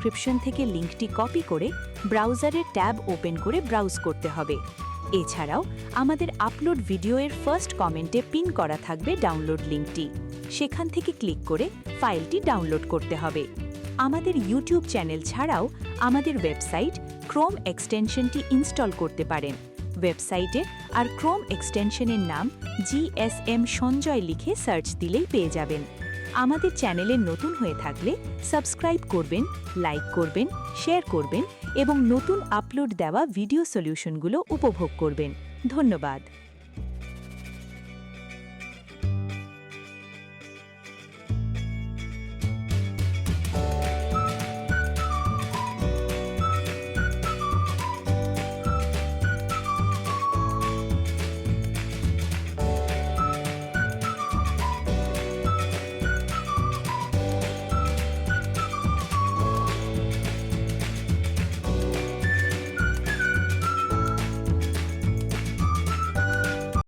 Description থেকে লিঙ্কটি copy করে ব্রাউজারের ট্যাব ওপেন করে ব্রাউজ করতে হবে। এছাড়াও আমাদের আপলোড ভিডিওর ফার্স্ট কমেন্টে পিন করা থাকবে ডাউনলোড লিঙ্কটি। সেখান থেকে ক্লিক করে ফাইলটি ডাউনলোড করতে হবে। আমাদের ইউটিউব চ্যানেল ছাড়াও আমাদের ওয়েবসাইট ক্রোম এক্সটেনশনটি ইনস্টল করতে পারেন। ওয়েবসাইটে আর ক্রোম এক্সটেনশনের নাম GSM সঞ্জয় লিখে সার্চ দিলেই পেয়ে যাবেন। আমাদের চ্যানেলে নতুন হয়ে থাকলে সাবস্ক্রাইব করবেন, লাইক করবেন, শেয়ার করবেন এবং নতুন আপলোড দেওয়া ভিডিও সলিউশনগুলো উপভোগ করবেন। ধন্যবাদ।